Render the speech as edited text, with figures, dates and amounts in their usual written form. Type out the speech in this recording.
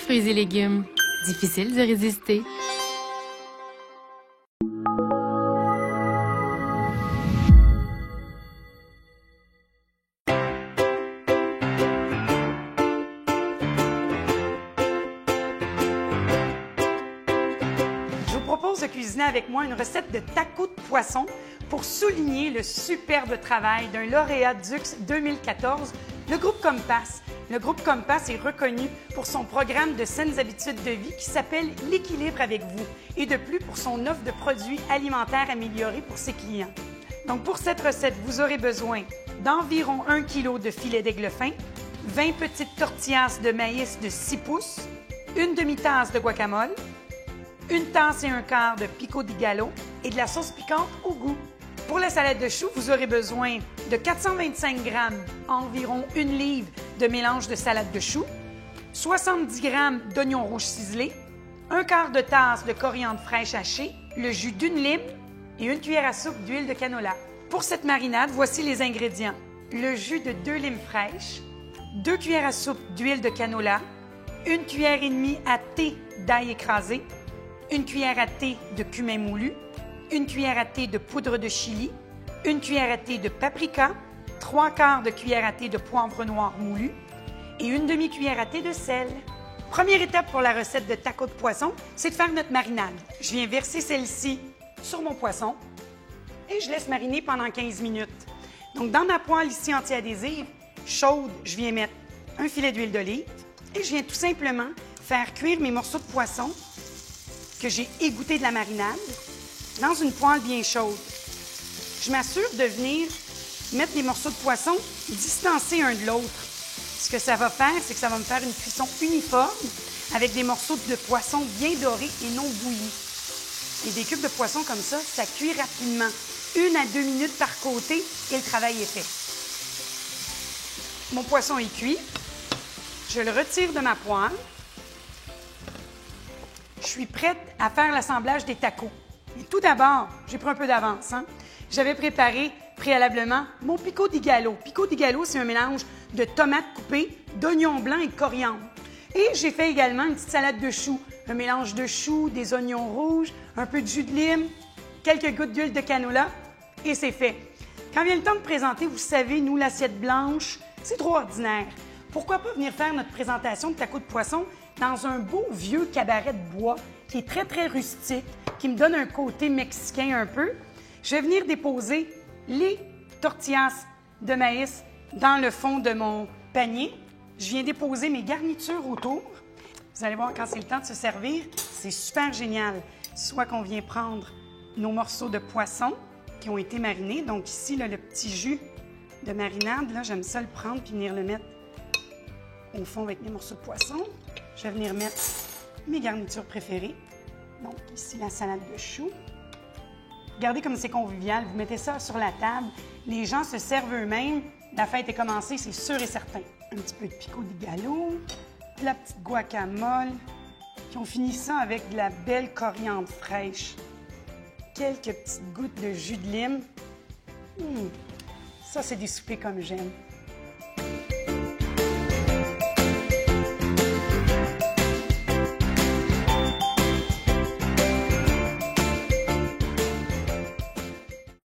fruits et légumes. Difficile de résister. Je vous propose de cuisiner avec moi une recette de tacos de poisson pour souligner le superbe travail d'un lauréat Dux 2014, le groupe Compass. Le groupe Compass est reconnu pour son programme de saines habitudes de vie qui s'appelle L'équilibre avec vous et de plus pour son offre de produits alimentaires améliorés pour ses clients. Donc pour cette recette, vous aurez besoin d'environ 1 kg de filet d'aigle fin, 20 petites tortillas de maïs de 6 pouces, une demi-tasse de guacamole, une tasse et un quart de pico di gallo et de la sauce piquante au goût. Pour la salade de choux, vous aurez besoin de 425 g, environ 1 livre de mélange de salade de choux, 70 g d'oignons rouges ciselés, un quart de tasse de coriandre fraîche hachée, le jus d'une lime et une cuillère à soupe d'huile de canola. Pour cette marinade, voici les ingrédients. Le jus de 2 limes fraîches, 2 cuillères à soupe d'huile de canola, 1 cuillère et demie à thé d'ail écrasé, 1 cuillère à thé de cumin moulu, 1 cuillère à thé de poudre de chili, 1 cuillère à thé de paprika, 3/4 de cuillère à thé de poivre noir moulu et 1 demi-cuillère à thé de sel. Première étape pour la recette de tacos de poisson, c'est de faire notre marinade. Je viens verser celle-ci sur mon poisson et je laisse mariner pendant 15 minutes. Donc, dans ma poêle ici anti-adhésive, chaude, je viens mettre un filet d'huile d'olive et je viens tout simplement faire cuire mes morceaux de poisson que j'ai égouttés de la marinade dans une poêle bien chaude. Je m'assure de venir mettre les morceaux de poisson distancés un de l'autre. Ce que ça va faire, c'est que ça va me faire une cuisson uniforme avec des morceaux de poisson bien dorés et non bouillis. Et des cubes de poisson comme ça cuit rapidement. 1 à 2 minutes par côté et le travail est fait. Mon poisson est cuit. Je le retire de ma poêle. Je suis prête à faire l'assemblage des tacos. Mais tout d'abord, j'ai pris un peu d'avance. J'avais préparé préalablement mon pico di gallo. Pico di gallo, c'est un mélange de tomates coupées, d'oignons blancs et de coriandre. Et j'ai fait également une petite salade de choux, un mélange de choux, des oignons rouges, un peu de jus de lime, quelques gouttes d'huile de canola, et c'est fait. Quand vient le temps de présenter, vous savez, nous, l'assiette blanche, c'est trop ordinaire. Pourquoi pas venir faire notre présentation de tacos de poisson dans un beau vieux cabaret de bois qui est très, très rustique, qui me donne un côté mexicain un peu. Je vais venir déposer les tortillas de maïs dans le fond de mon panier. Je viens déposer mes garnitures autour. Vous allez voir, quand c'est le temps de se servir, c'est super génial. Soit qu'on vient prendre nos morceaux de poisson qui ont été marinés. Donc ici, là, le petit jus de marinade, là, j'aime ça le prendre puis venir le mettre au fond avec mes morceaux de poisson. Je vais venir mettre mes garnitures préférées. Donc ici, la salade de choux. Regardez comme c'est convivial. Vous mettez ça sur la table. Les gens se servent eux-mêmes. La fête est commencée, c'est sûr et certain. Un petit peu de pico di gallo, de la petite guacamole. Puis on finit ça avec de la belle coriandre fraîche. Quelques petites gouttes de jus de lime. Ça, c'est des soupers comme j'aime.